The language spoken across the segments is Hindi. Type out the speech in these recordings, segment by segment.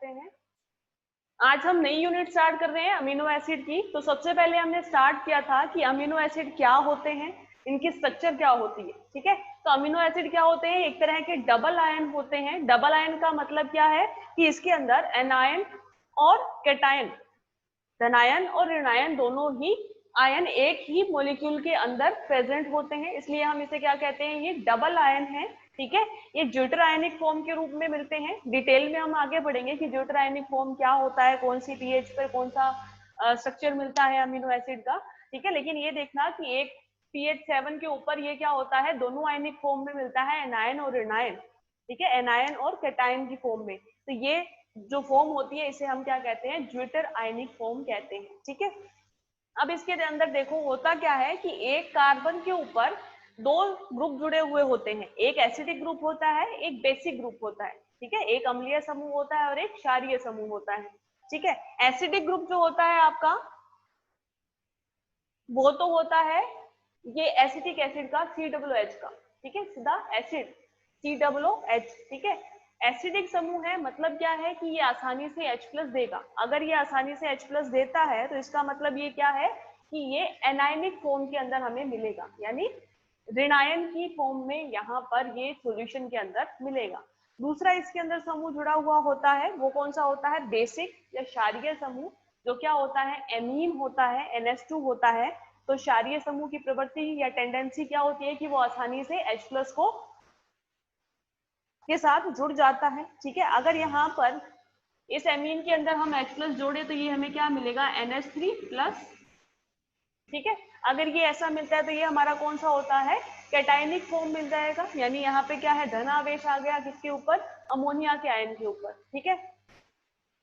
करते हैं। आज हम नई यूनिट स्टार्ट कर रहे हैं अमीनो एसिड की। तो सबसे पहले हमने स्टार्ट किया था कि अमीनो एसिड क्या होते हैं, इनकी स्ट्रक्चर क्या होती है। ठीक है, तो अमीनो एसिड क्या होते हैं, एक तरह के डबल आयन होते हैं। डबल आयन का मतलब क्या है कि इसके अंदर एनायन और कैटायन, धनायन और ऋणायन दोनों ही आयन एक ही मॉलिक्यूल के अंदर प्रेजेंट होते हैं, इसलिए हम इसे क्या कहते हैं, ये डबल आयन है। ठीक है, ये ज्यूटरायनिक फॉर्म के रूप में मिलते हैं। डिटेल में हम आगे बढ़ेंगे कि ज्यूटरायनिक फॉर्म क्या होता है, कौन सी पीएच पर कौन सा स्ट्रक्चर मिलता है अमीनो एसिड का। ठीक है, लेकिन ये देखना कि एक पीएच 7 के ऊपर ये क्या होता है, दोनों आयनिक फॉर्म में मिलता है, एनायन और ऋणायन। ठीक है, एनायन और कैटायन की फॉर्म में। तो ये जो फॉर्म होती है इसे हम क्या कहते हैं, ज्विटर आयनिक फॉर्म कहते हैं। ठीक है, अब इसके अंदर देखो होता क्या है कि एक कार्बन के ऊपर दो ग्रुप जुड़े हुए होते हैं, एक एसिडिक ग्रुप होता है, एक बेसिक ग्रुप होता है। ठीक है, एक अम्लीय समूह होता है और एक क्षारीय समूह होता है। ठीक है, एसिडिक ग्रुप जो होता है आपका, वो तो होता है ये एसिटिक एसिड का COOH का। ठीक है, सीधा एसिड COOH। ठीक है, एसिडिक समूह है, मतलब क्या है कि ये आसानी से H+ देगा। अगर ये आसानी से H+ देता है तो इसका मतलब ये क्या है कि ये एनायनिक फॉर्म के अंदर हमें मिलेगा, यानी ऋणायन की फॉर्म में यहाँ पर ये सॉल्यूशन के अंदर मिलेगा। दूसरा इसके अंदर समूह जुड़ा हुआ होता है, वो कौन सा होता है, बेसिक या क्षारीय समूह, जो क्या होता है, एमीन होता है, NH2 होता है। तो क्षारीय समूह की प्रवृत्ति या टेंडेंसी क्या होती है कि वो आसानी से H+ को के साथ जुड़ जाता है। ठीक है, अगर यहाँ पर इस एमीन के अंदर हम H+ जोड़े तो ये हमें क्या मिलेगा, NH3+। ठीक है, अगर ये ऐसा मिलता है तो ये हमारा कौन सा होता है, कैटायनिक फॉर्म मिल जाएगा। यानी यहाँ पे क्या है, धन आवेश आ गया किसके ऊपर, अमोनिया के आयन के ऊपर। ठीक है,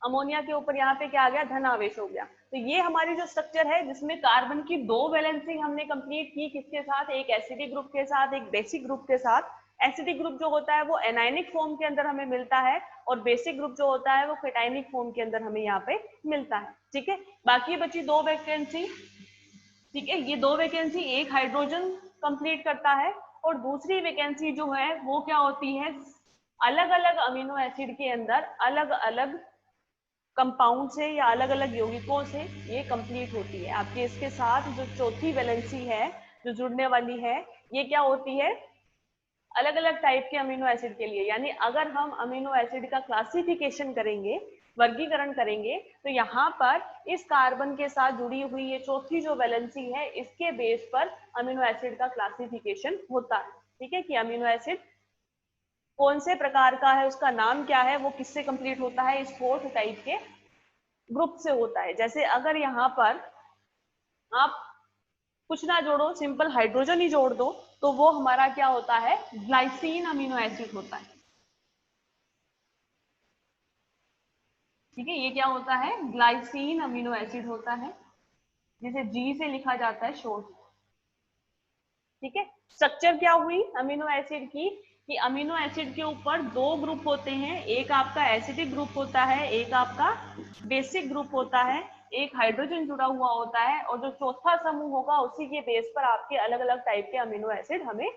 अमोनिया के ऊपर यहाँ पे क्या आ गया, धन आवेश हो गया। तो ये हमारी जो स्ट्रक्चर है जिसमें कार्बन की दो वैलेंसी हमने कंप्लीट की, किसके साथ, एक एसिडिक ग्रुप के साथ, एक बेसिक ग्रुप के साथ। एसिडिक ग्रुप जो होता है वो एनायनिक फॉर्म के अंदर हमें मिलता है और बेसिक ग्रुप जो होता है वो कैटायनिक फॉर्म के अंदर हमें यहाँ पे मिलता है। ठीक है, बाकी बची दो वैकेंसी। ठीक है, ये दो वैकेंसी, एक हाइड्रोजन कंप्लीट करता है और दूसरी वैकेंसी जो है वो क्या होती है, अलग अलग अमीनो एसिड के अंदर अलग अलग कंपाउंड से या अलग अलग यौगिकों से ये कंप्लीट होती है। आपके इसके साथ जो चौथी वैलेंसी है जो जुड़ने वाली है, ये क्या होती है, अलग अलग टाइप के अमीनो एसिड के लिए। यानी अगर हम अमीनो एसिड का क्लासिफिकेशन करेंगे, वर्गीकरण करेंगे, तो यहाँ पर इस कार्बन के साथ जुड़ी हुई ये चौथी जो वैलेंसी है इसके बेस पर अमीनो एसिड का क्लासिफिकेशन होता है। ठीक है, कि अमीनो एसिड कौन से प्रकार का है, उसका नाम क्या है, वो किससे कंप्लीट होता है, इस फोर्थ टाइप के ग्रुप से होता है। जैसे अगर यहाँ पर आप कुछ ना जोड़ो, सिंपल हाइड्रोजन ही जोड़ दो, तो वो हमारा क्या होता है, ग्लाइसिन अमीनो एसिड होता है। ठीक है, ये क्या होता है, ग्लाइसिन अमीनो एसिड होता है, जिसे G से लिखा जाता है शॉर्ट। ठीक है, स्ट्रक्चर क्या हुई अमीनो एसिड की, कि अमीनो एसिड के ऊपर दो ग्रुप होते हैं, एक आपका एसिडिक ग्रुप होता है, एक आपका बेसिक ग्रुप होता है, एक हाइड्रोजन जुड़ा हुआ होता है, और जो चौथा समूह होगा उसी के बेस पर आपके अलग अलग टाइप के अमीनो एसिड हमें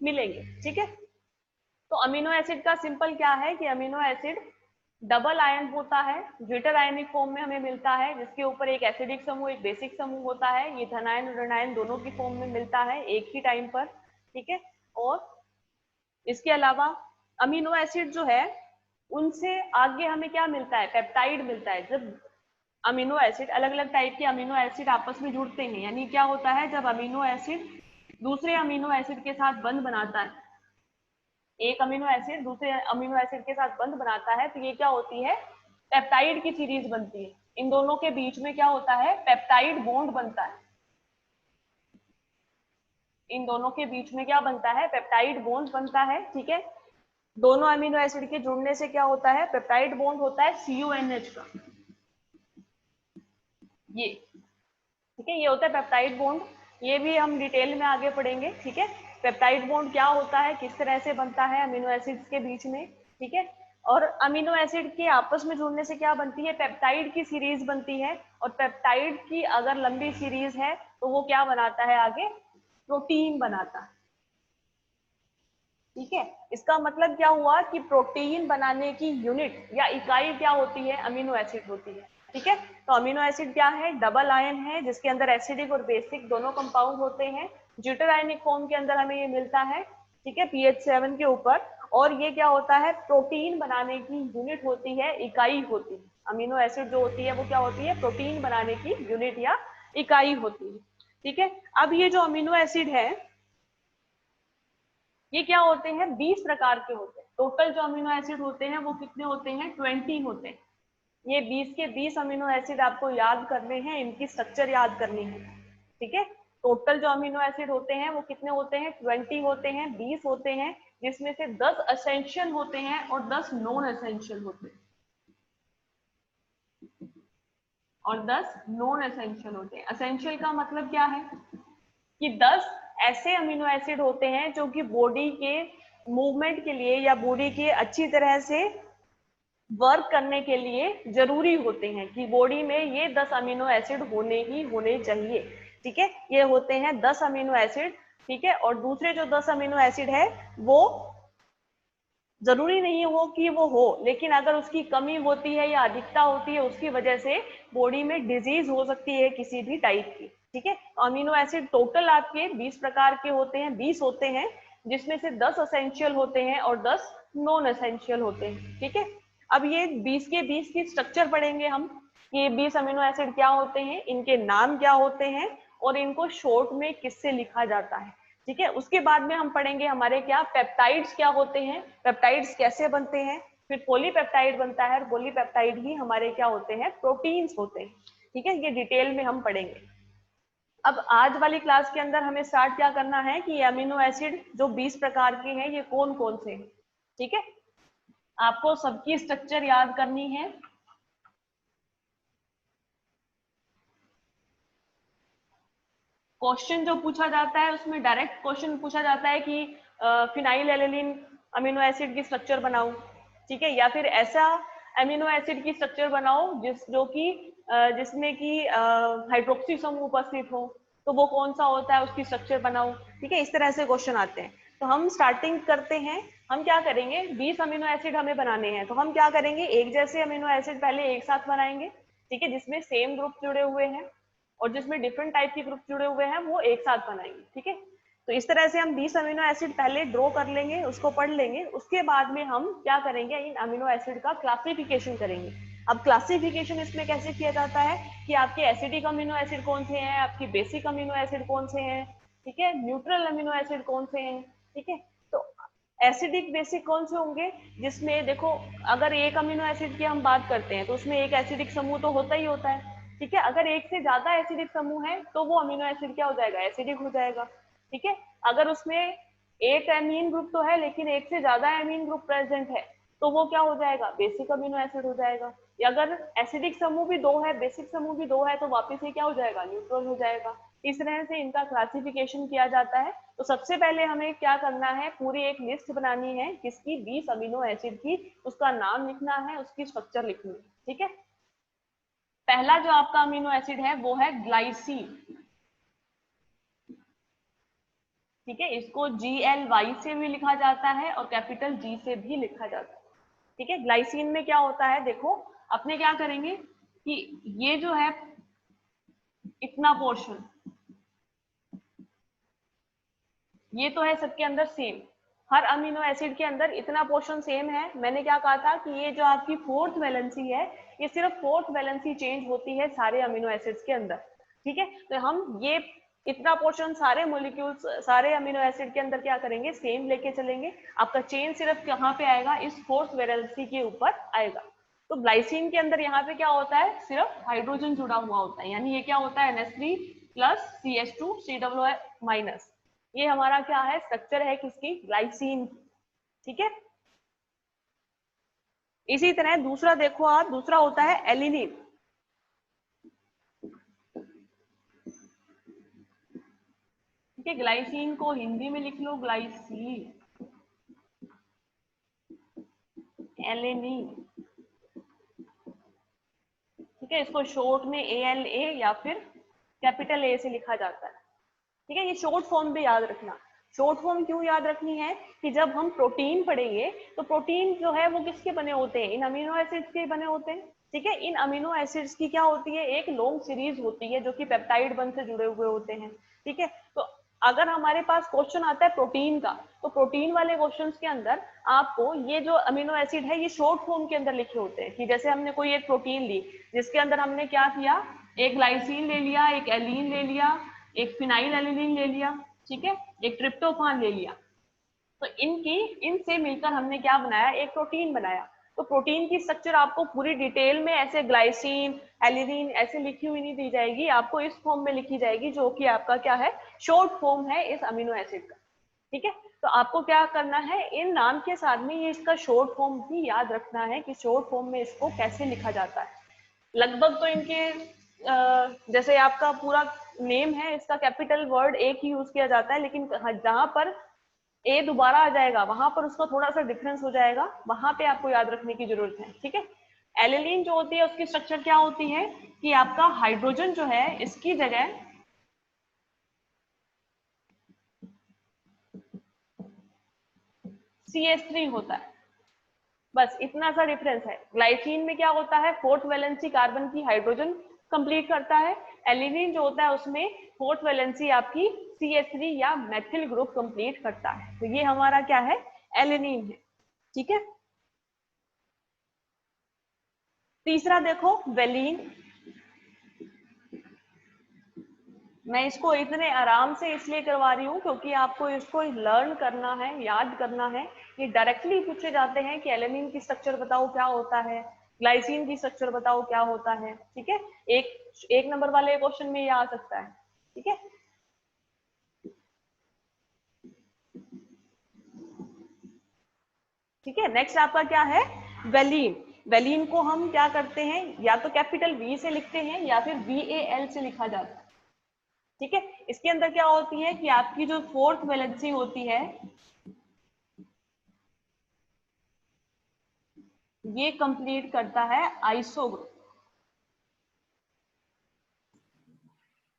मिलेंगे। ठीक है, तो अमीनो एसिड का सिंपल क्या है कि अमीनो एसिड डबल आयन होता है, ज्विटर आयनिक फॉर्म में हमें मिलता है, जिसके ऊपर एक एसिडिक समूह एक बेसिक समूह होता है। ये धनायन और ऋणायन दोनों की फॉर्म में मिलता है एक ही टाइम पर। ठीक है, और इसके अलावा अमीनो एसिड जो है उनसे आगे हमें क्या मिलता है, पेप्टाइड मिलता है। जब अमीनो एसिड अलग अलग टाइप के अमीनो एसिड आपस में जुड़ते हैं, यानी क्या होता है, जब अमीनो एसिड दूसरे अमीनो एसिड के साथ बंध बनाता है, एक अमीनो एसिड दूसरे अमीनो एसिड के साथ बंध बनाता है, तो ये क्या होती है, पेप्टाइड की सीरीज बनती है। इन दोनों के बीच में क्या होता है, पेप्टाइड बॉन्ड बनता है। इन दोनों के बीच में क्या बनता है, पेप्टाइड बॉन्ड बनता है। ठीक है, दोनों अमीनो एसिड के जुड़ने से क्या होता है, पेप्टाइड बॉन्ड होता है CONH का, ये। ठीक है, ये होता है पेप्टाइड बॉन्ड, ये भी हम डिटेल में आगे पढ़ेंगे। ठीक है, पेप्टाइड बॉन्ड क्या होता है, किस तरह से बनता है अमीनो एसिड्स के बीच में। ठीक है, और अमीनो एसिड के आपस में जुड़ने से क्या बनती है, पेप्टाइड की सीरीज बनती है, और पेप्टाइड की अगर लंबी सीरीज है तो वो क्या बनाता है आगे, प्रोटीन बनाता है। ठीक है, इसका मतलब क्या हुआ कि प्रोटीन बनाने की यूनिट या इकाई क्या होती है, अमीनो एसिड होती है। ठीक है, तो अमीनो एसिड क्या है, डबल आयन है जिसके अंदर एसिडिक और बेसिक दोनों कंपाउंड होते हैं। ज्यूटर आयनिक फॉर्म के अंदर हमें ये मिलता है, ठीक है, pH 7 के ऊपर। और ये क्या होता है, प्रोटीन बनाने की यूनिट होती है, इकाई होती है। अमीनो एसिड जो होती है वो क्या होती है, प्रोटीन बनाने की यूनिट या इकाई होती है। ठीक है, अब ये जो अमीनो एसिड है ये क्या होते हैं, 20 प्रकार के होते हैं। टोटल जो अमीनो एसिड होते हैं वो कितने होते हैं, 20 होते हैं। ये 20 के 20 अमीनो एसिड आपको याद करने हैं, इनकी स्ट्रक्चर याद करनी है। ठीक है, टोटल जो अमीनो एसिड होते हैं वो कितने होते हैं, 20 होते हैं, 20 होते हैं, जिसमें से 10 एसेंशियल होते हैं और 10 नॉन एसेंशियल होते हैं, और 10 नॉन एसेंशियल होते हैं। एसेंशियल का मतलब क्या है कि 10 ऐसे अमीनो एसिड होते हैं जो कि बॉडी के मूवमेंट के लिए या बॉडी के अच्छी तरह से वर्क करने के लिए जरूरी होते हैं, कि बॉडी में ये 10 अमीनो एसिड होने ही होने चाहिए। ठीक है, ये होते हैं 10 अमीनो एसिड। ठीक है, और दूसरे जो 10 अमीनो एसिड है वो जरूरी नहीं हो कि वो हो, लेकिन अगर उसकी कमी होती है या अधिकता होती है उसकी वजह से बॉडी में डिजीज हो सकती है किसी भी टाइप की। ठीक है, अमीनो एसिड टोटल आपके 20 प्रकार के होते हैं, 20 होते हैं, जिसमें से 10 एसेंशियल होते हैं और 10 नॉन एसेंशियल होते हैं। ठीक है, अब ये 20 के 20 की स्ट्रक्चर पढ़ेंगे हम, कि ये 20 अमीनो एसिड क्या होते हैं, इनके नाम क्या होते हैं और इनको शॉर्ट में किससे लिखा जाता है। ठीक है, उसके बाद में हम पढ़ेंगे हमारे क्या पेप्टाइड्स क्या होते हैं, पेप्टाइड्स कैसे बनते हैं, फिर पॉलीपेप्टाइड बनता है, और पॉलीपेप्टाइड ही हमारे क्या होते हैं, प्रोटीन्स होते हैं। ठीक है, ये डिटेल में हम पढ़ेंगे। अब आज वाली क्लास के अंदर हमें स्टार्ट क्या करना है कि अमीनो एसिड जो 20 प्रकार के हैं ये कौन कौन से हैं। ठीक है, आपको सबकी स्ट्रक्चर याद करनी है। क्वेश्चन जो पूछा जाता है उसमें डायरेक्ट क्वेश्चन पूछा जाता है कि फिनाइल एलेनिन अमीनो एसिड की स्ट्रक्चर बनाओ। ठीक है, या फिर ऐसा अमीनो एसिड की स्ट्रक्चर बनाओ जो कि जिसमें कि हाइड्रोक्सी समूह उपस्थित हो, तो वो कौन सा होता है, उसकी स्ट्रक्चर बनाओ। ठीक है, इस तरह से क्वेश्चन आते हैं। तो हम स्टार्टिंग करते हैं। हम क्या करेंगे, 20 अमीनो एसिड हमें बनाने हैं, तो हम क्या करेंगे, एक जैसे अमीनो एसिड पहले एक साथ बनाएंगे। ठीक है, जिसमें सेम ग्रुप जुड़े हुए हैं, और जिसमें डिफरेंट टाइप के ग्रुप जुड़े हुए हैं वो एक साथ बनाएंगे। ठीक है, तो इस तरह से हम 20 अमीनो एसिड पहले ड्रॉ कर लेंगे, उसको पढ़ लेंगे। उसके बाद में हम क्या करेंगे, इन अमीनो एसिड का क्लासिफिकेशन करेंगे। अब क्लासिफिकेशन इसमें कैसे किया जाता है कि आपके एसिडिक अमीनो एसिड कौन से हैं, आपकी बेसिक अमीनो एसिड कौन से हैं, ठीक है, न्यूट्रल अमीनो एसिड कौन से हैं। ठीक है, तो एसिडिक बेसिक कौन से होंगे, जिसमें देखो अगर एक अमीनो एसिड की हम बात करते हैं तो उसमें एक एसिडिक समूह तो होता ही होता है। ठीक है, अगर एक से ज्यादा एसिडिक समूह है तो वो अमीनो एसिड क्या हो जाएगा, एसिडिक हो जाएगा। ठीक है, अगर उसमें एक एमीन ग्रुप तो है लेकिन एक से ज्यादा एमीन ग्रुप प्रेजेंट है तो वो क्या हो जाएगा, बेसिक अमीनो एसिड हो जाएगा। या अगर एसिडिक समूह भी दो है, बेसिक समूह भी दो है, तो वापस ये क्या हो जाएगा, न्यूट्रल हो जाएगा। इस तरह से इनका क्लासिफिकेशन किया जाता है। तो सबसे पहले हमें क्या करना है, पूरी एक लिस्ट बनानी है किसकी, 20 अमीनो एसिड की, उसका नाम लिखना है, उसकी स्ट्रक्चर लिखनी है। ठीक है, पहला जो आपका अमीनो एसिड है वो है ग्लाइसिन। ठीक है, इसको GLY से भी लिखा जाता है और कैपिटल G से भी लिखा जाता है। ठीक है, ग्लाइसिन में क्या होता है, देखो अपने क्या करेंगे कि ये जो है इतना पोर्शन, ये तो है सबके अंदर सेम, हर अमीनो एसिड के अंदर इतना पोर्शन सेम है। मैंने क्या कहा था कि ये जो आपकी फोर्थ वैलेंसी है, ये सिर्फ फोर्थ वैलेंसी चेंज होती है सारे अमीनो एसिड्स के अंदर। ठीक है, तो हम ये इतना पोर्शन सारे मोलिक्यूल्स सारे अमीनो एसिड के अंदर क्या करेंगे, सेम लेके चलेंगे। आपका चेन सिर्फ कहाँ पे आएगा, इस फोर्थ वैलेंसी के ऊपर आएगा। तो ग्लाइसिन के अंदर यहाँ पे क्या होता है, सिर्फ हाइड्रोजन जुड़ा हुआ होता है, यानी ये क्या होता है, NH3 plus CH2 COO minus. ये हमारा क्या है, स्ट्रक्चर है किसकी, ग्लाइसिन। ठीक है, इसी तरह दूसरा देखो आप, दूसरा होता है एलिनिन। ठीक है, ग्लाइसिन को हिंदी में लिख लो ग्लाइसिन, एलिनिन। ठीक है, इसको शॉर्ट में ALA या फिर कैपिटल A से लिखा जाता है। ठीक है, ये शॉर्ट फॉर्म भी याद रखना। शॉर्ट फॉर्म क्यों याद रखनी है कि जब हम प्रोटीन पढ़ेंगे तो प्रोटीन जो है वो किसके बने होते हैं, इन अमीनो एसिड्स के बने होते हैं। ठीक है, इन अमीनो एसिड्स की क्या होती है, एक लॉन्ग सीरीज होती है जो कि पेप्टाइड बंध से जुड़े हुए होते हैं। ठीक है, तो अगर हमारे पास क्वेश्चन आता है प्रोटीन का, तो प्रोटीन वाले क्वेश्चंस के अंदर आपको ये जो अमीनो एसिड है ये शॉर्ट फॉर्म के अंदर लिखे होते हैं। कि जैसे हमने कोई एक प्रोटीन ली जिसके अंदर हमने क्या किया, एक ग्लाइसिन ले लिया, एक एलिन ले लिया, एक फिनाइल एलिनिन ले लिया, ठीक है, एक ट्रिप्टोफान ले लिया, तो इनसे मिलकर हमने क्या बनाया, एक प्रोटीन बनाया। तो प्रोटीन की स्ट्रक्चर आपको पूरी डिटेल में ऐसे ग्लाइसिन एलिनिन ऐसे लिखी हुई नहीं दी जाएगी, आपको इस फॉर्म में लिखी जाएगी जो कि आपका क्या है, शॉर्ट फॉर्म है इस अमीनो एसिड का। ठीक है, तो आपको क्या करना है, इन नाम के साथ में ये इसका शॉर्ट फॉर्म भी याद रखना है कि शॉर्ट फॉर्म में इसको कैसे लिखा जाता है। लगभग तो इनके जैसे आपका पूरा नेम है इसका कैपिटल वर्ड एक ही यूज किया जाता है, लेकिन जहां पर ए दोबारा आ जाएगा वहां पर उसका थोड़ा सा डिफरेंस हो जाएगा, वहां पे आपको याद रखने की जरूरत है। ठीक है, एलिलीन जो होती है उसकी स्ट्रक्चर क्या होती है कि आपका हाइड्रोजन जो है इसकी जगह CH3 होता है, बस इतना सा डिफरेंस है। ग्लाइसिन में क्या होता है, फोर्थ वैलेंसी कार्बन की हाइड्रोजन कंप्लीट करता है, एलिनिन जो होता है उसमें फोर्थ वैलेंसी आपकी CH3 या मेथिल ग्रुप कंप्लीट करता है। तो ये हमारा क्या है, एलिनिन है। ठीक है, तीसरा देखो वेलिन। मैं इसको इतने आराम से इसलिए करवा रही हूँ क्योंकि आपको इसको लर्न करना है, याद करना है। ये डायरेक्टली पूछे जाते हैं कि एलेनिन की स्ट्रक्चर बताओ क्या होता है, ग्लाइसिन की स्ट्रक्चर बताओ क्या होता है। ठीक है, एक नंबर वाले क्वेश्चन में ये आ सकता है। ठीक है, ठीक है, नेक्स्ट आपका क्या है, वेलिन। वेलिन को हम क्या करते हैं, या तो कैपिटल वी से लिखते हैं या फिर VAL से लिखा जाता है। ठीक है, इसके अंदर क्या होती है कि आपकी जो फोर्थ वैलेंसी होती है ये कंप्लीट करता है आइसो ग्रुप,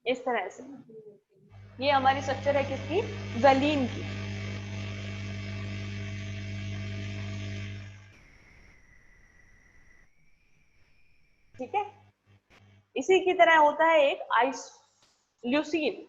इस तरह से। ये हमारी स्ट्रक्चर है किसकी, वेलिन की। ठीक है, इसी की तरह होता है एक आइस ल्यूसीन।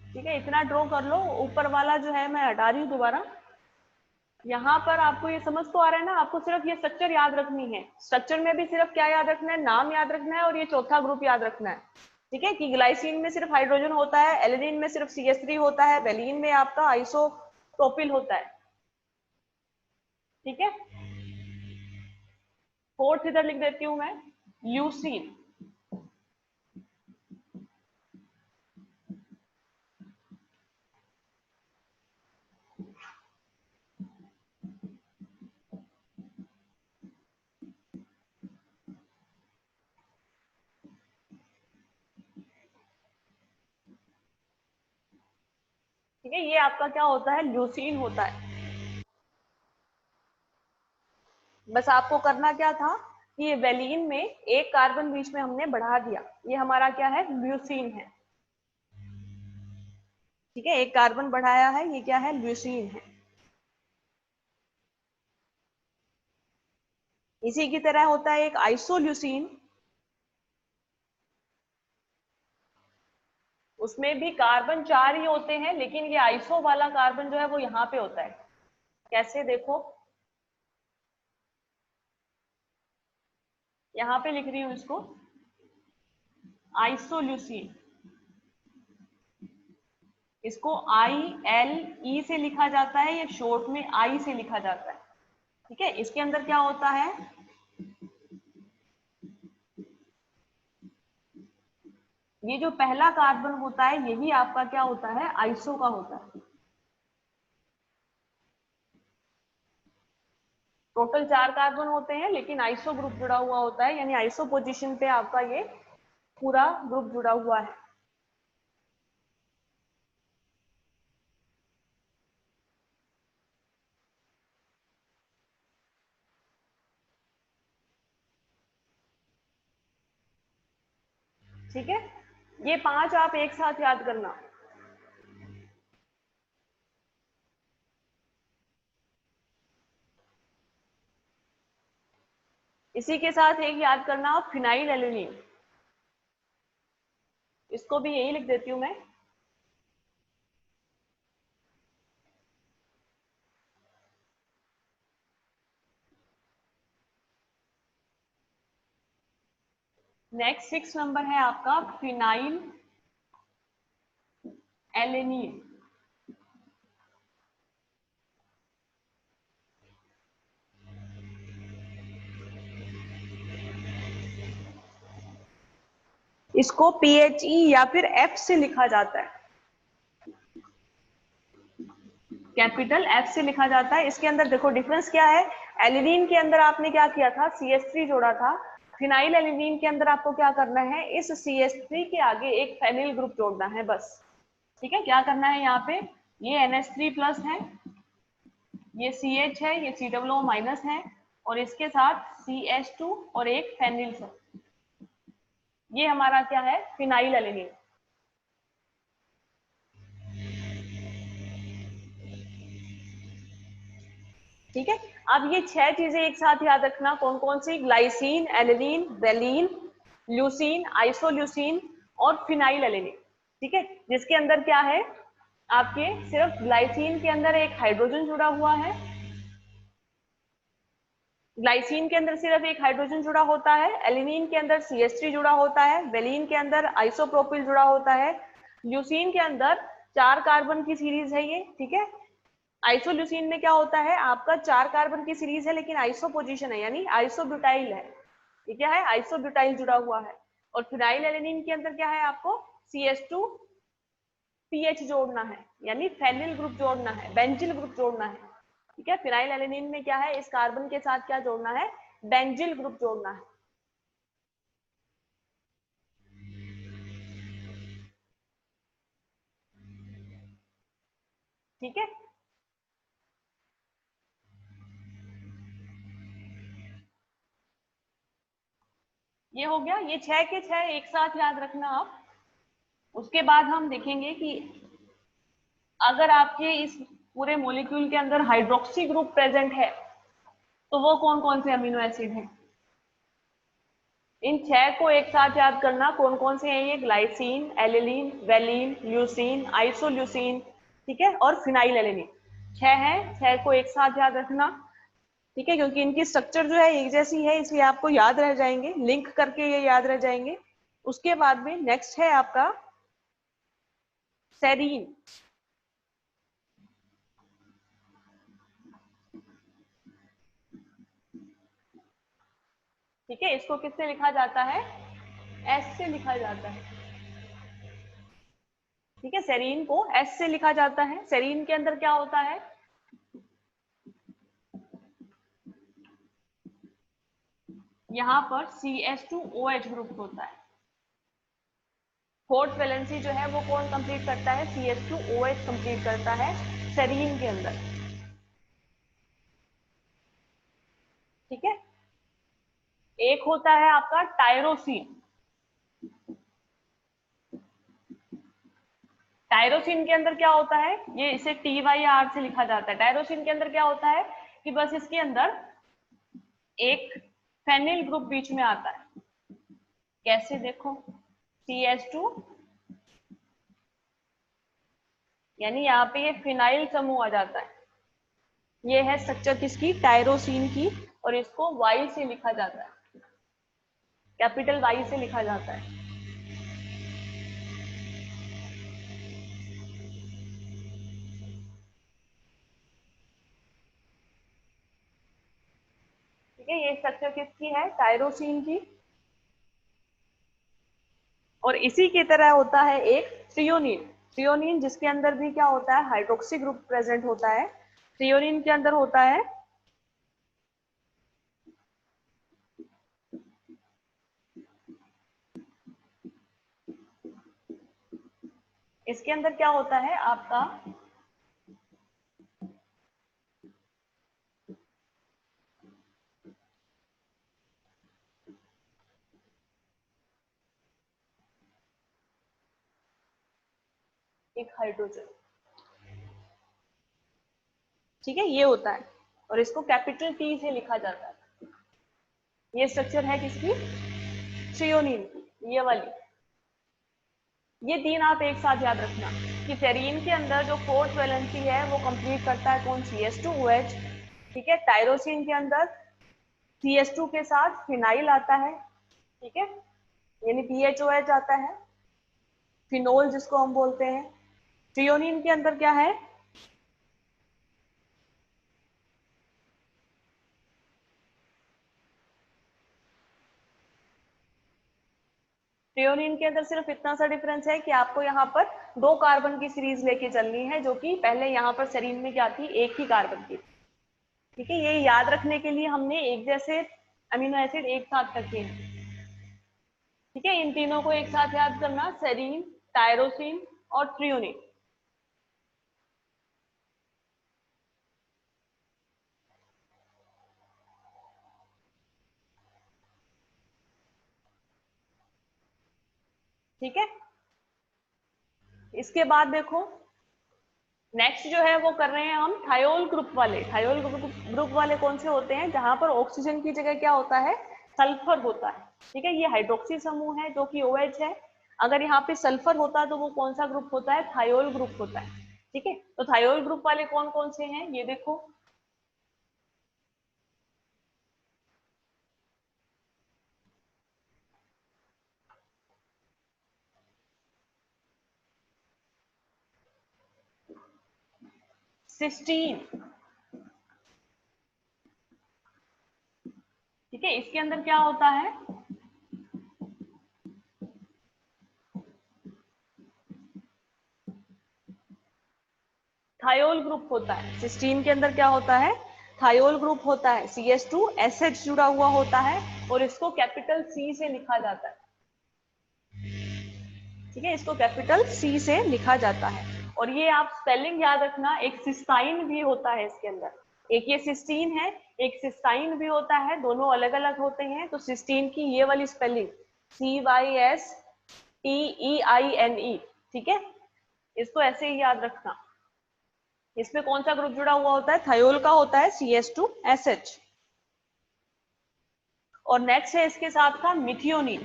ठीक है, इतना ड्रॉ कर लो, ऊपर वाला जो है मैं हटा रही हूँ दोबारा। यहाँ पर आपको ये समझ तो आ रहा है ना, आपको सिर्फ ये स्ट्रक्चर याद रखनी है। स्ट्रक्चर में भी सिर्फ क्या याद रखना है, नाम याद रखना है और ये चौथा ग्रुप याद रखना है। ठीक है, कि ग्लाइसिन में सिर्फ हाइड्रोजन होता है, एलिनिन में सिर्फ CH3 होता है, वेलिन में आपका आइसोप्रोपिल होता है। ठीक है, फोर्थ इधर लिख देती हूं मैं, ल्यूसीन। ठीक है, ये आपका क्या होता है, ल्यूसीन होता है। बस आपको करना क्या था कि ये वेलिन में एक कार्बन बीच में हमने बढ़ा दिया, ये हमारा क्या है, ल्यूसीन है। ठीक है, एक कार्बन बढ़ाया है, ये क्या है, ल्यूसीन है। इसी की तरह होता है एक आइसोल्यूसीन, उसमें भी कार्बन 4 ही होते हैं, लेकिन ये आइसो वाला कार्बन जो है वो यहाँ पे होता है। कैसे देखो, यहाँ पे लिख रही हूँ इसको, आइसोल्यूसीन। इसको ILE से लिखा जाता है, या शॉर्ट में आई से लिखा जाता है। ठीक है, इसके अंदर क्या होता है, ये जो पहला कार्बन होता है यही आपका क्या होता है, आइसो का होता है। टोटल 4 कार्बन होते हैं लेकिन आइसो ग्रुप जुड़ा हुआ होता है, यानी आइसो पोजीशन पे आपका ये पूरा ग्रुप जुड़ा हुआ है। ठीक है, ये 5 आप एक साथ याद करना। इसी के साथ एक याद करना आप फिनाइल एल्यूमिन, इसको भी यही लिख देती हूं मैं। नेक्स्ट 6 नंबर है आपका फिनाइल एलेनिन। इसको PHE या फिर F से लिखा जाता है, कैपिटल F से लिखा जाता है। इसके अंदर देखो डिफरेंस क्या है, एलिनीन के अंदर आपने क्या किया था, CH3 जोड़ा था। फिनाइल एलिनीन के अंदर आपको क्या करना है, इस CH3 के आगे एक फेनिल ग्रुप जोड़ना है बस। ठीक है, क्या करना है यहाँ पे, ये NH3 प्लस है, ये CH है, ये COO माइनस है, और इसके साथ CH2 और एक फेनिल है। ये हमारा क्या है, फिनाइल एलिनीन। ठीक है, अब ये 6 चीजें एक साथ याद रखना, कौन कौन सी, ग्लाइसिन, एलिलीन, वेलिन, ल्यूसीन, आइसोल्यूसीन और फिनाइल एलिलीन। ठीक है, जिसके अंदर क्या है, आपके सिर्फ ग्लाइसिन के अंदर एक हाइड्रोजन जुड़ा हुआ है, ग्लाइसिन के अंदर सिर्फ एक हाइड्रोजन जुड़ा होता है, एलिनीन के अंदर CH3 जुड़ा होता है, वेलिन के अंदर आइसोप्रोपिल जुड़ा होता है, ल्यूसीन के अंदर 4 कार्बन की सीरीज है ये। ठीक है, आइसोल्यूसिन में क्या होता है, आपका 4 कार्बन की सीरीज है लेकिन आइसो पोजीशन है, यानी आइसोब्यूटाइल है। ये क्या है, आइसोब्यूटाइल जुड़ा हुआ है। और फिनाइल एलेनिन के अंदर क्या है, आपको CH2 PH जोड़ना है, यानी फेनिल ग्रुप जोड़ना है, बेंजिल ग्रुप जोड़ना है। ठीक है, फिनाइल एलेनिन में क्या है, इस कार्बन के साथ क्या जोड़ना है, बेंजिल ग्रुप जोड़ना है। ठीक है, ये हो गया, ये 6 के 6 एक साथ याद रखना आप। उसके बाद हम देखेंगे कि अगर आपके इस पूरे मॉलिक्यूल के अंदर हाइड्रोक्सी ग्रुप प्रेजेंट है तो वो कौन कौन से अमीनो एसिड हैं। इन 6 को एक साथ याद करना, कौन कौन से हैं ये, ग्लाइसिन, एलिलीन, वेलिन, ल्यूसीन, आइसोल्यूसीन, ठीक है, और फिनाइल एलेनिन। 6 है, 6 को एक साथ याद रखना। ठीक है, क्योंकि इनकी स्ट्रक्चर जो है एक जैसी है, इसलिए आपको याद रह जाएंगे, लिंक करके ये याद रह जाएंगे। उसके बाद में नेक्स्ट है आपका सेरीन। ठीक है, इसको किससे लिखा जाता है, S से लिखा जाता है। ठीक है, सेरीन को S से लिखा जाता है। सेरीन के अंदर क्या होता है, यहाँ पर CH2OH ग्रुप होता है। फोर्थ वैलेंसी जो है वो कौन कंप्लीट करता है, CH2OH कंप्लीट करता है सेरीन के अंदर। ठीक है, एक होता है आपका टायरोसिन। टायरोसिन के अंदर क्या होता है, ये इसे TYR से लिखा जाता है। टायरोसिन के अंदर क्या होता है कि बस इसके अंदर एक फेनिल ग्रुप बीच में आता है। कैसे, देखो, CH2, यानी यहाँ पे ये फिनाइल समूह आ जाता है। ये है स्ट्रक्चर किसकी, टायरोसिन की, और इसको Y से लिखा जाता है, कैपिटल Y से लिखा जाता है। ठीक है, ये स्ट्रक्चर किसकी है, टायरोसिन की। और इसी की तरह होता है एक थ्रियोनिन। थ्रियोनिन जिसके अंदर भी क्या होता है, हाइड्रोक्सी ग्रुप प्रेजेंट होता है। थ्रियोनिन के अंदर होता है, इसके अंदर क्या होता है आपका, एक हाइड्रोजन। ठीक है, ये होता है और इसको कैपिटल टी से लिखा जाता है। ये स्ट्रक्चर है किसकी? थ्रियोनिन की, ये वाली। ये तीन आप एक साथ याद रखना कि सेरीन के अंदर जो फोर्थ वैलेंसी है वो कंप्लीट करता है कौन? CH2OH। ठीक है, टायरोसिन के अंदर CH2 के साथ फिनाइल आता है। ठीक है, यानी PHOH आता है, फिनोल जिसको हम बोलते हैं। थ्रियोनिन के अंदर क्या है? थ्रियोनिन के अंदर सिर्फ इतना सा डिफरेंस है कि आपको यहाँ पर 2 कार्बन की सीरीज लेके चलनी है, जो कि पहले यहाँ पर सेरीन में क्या थी? एक ही कार्बन की। ठीक है, ये याद रखने के लिए हमने एक जैसे अमीनो एसिड एक साथ रखे हैं। ठीक है, इन तीनों को एक साथ याद करना, सेरीन, टायरोसिन और थ्रियोनिन। ठीक है, इसके बाद देखो नेक्स्ट जो है वो कर रहे हैं हम थायोल ग्रुप वाले। थायोल ग्रुप वाले कौन से होते हैं? जहां पर ऑक्सीजन की जगह क्या होता है? सल्फर होता है। ठीक है, ये हाइड्रोक्सी समूह है जो कि OH है। अगर यहाँ पे सल्फर होता है तो वो कौन सा ग्रुप होता है? थायोल ग्रुप होता है। ठीक है, तो थायोल ग्रुप वाले कौन कौन से हैं ये देखो। सिस्टीन। ठीक है, इसके अंदर क्या होता है? थायोल ग्रुप होता है। सिस्टीन के अंदर क्या होता है? थायोल ग्रुप होता है। CH2SH जुड़ा हुआ होता है और इसको कैपिटल C से लिखा जाता है। ठीक है, इसको कैपिटल C से लिखा जाता है। और ये आप स्पेलिंग याद रखना, एक सिस्टाइन भी होता है इसके अंदर। एक ये सिस्टीन है, एक सिस्टाइन भी होता है, दोनों अलग अलग होते हैं। तो सिस्टीन की ये वाली स्पेलिंग CYSTEINE। ठीक है, इसको ऐसे ही याद रखना। इसमें कौन सा ग्रुप जुड़ा हुआ होता है? थायोल का होता है, CH2SH। और नेक्स्ट है इसके साथ का मिथियोनिन।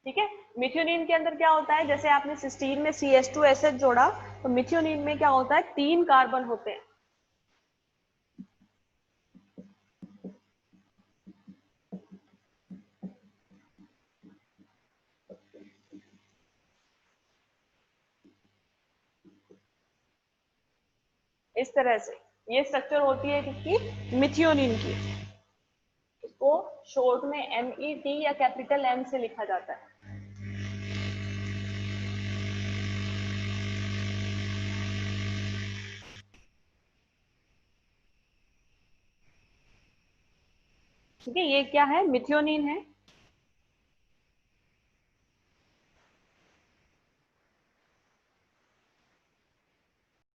ठीक है, मिथ्योनिन के अंदर क्या होता है? जैसे आपने सिस्टीन में CH2SH जोड़ा, तो मिथ्योनिन में क्या होता है? 3 कार्बन होते हैं। इस तरह से ये स्ट्रक्चर होती है किसकी? मिथ्योनिन की। इसको शॉर्ट में MET या कैपिटल M से लिखा जाता है। ठीक है, ये क्या है? मिथ्योनिन है।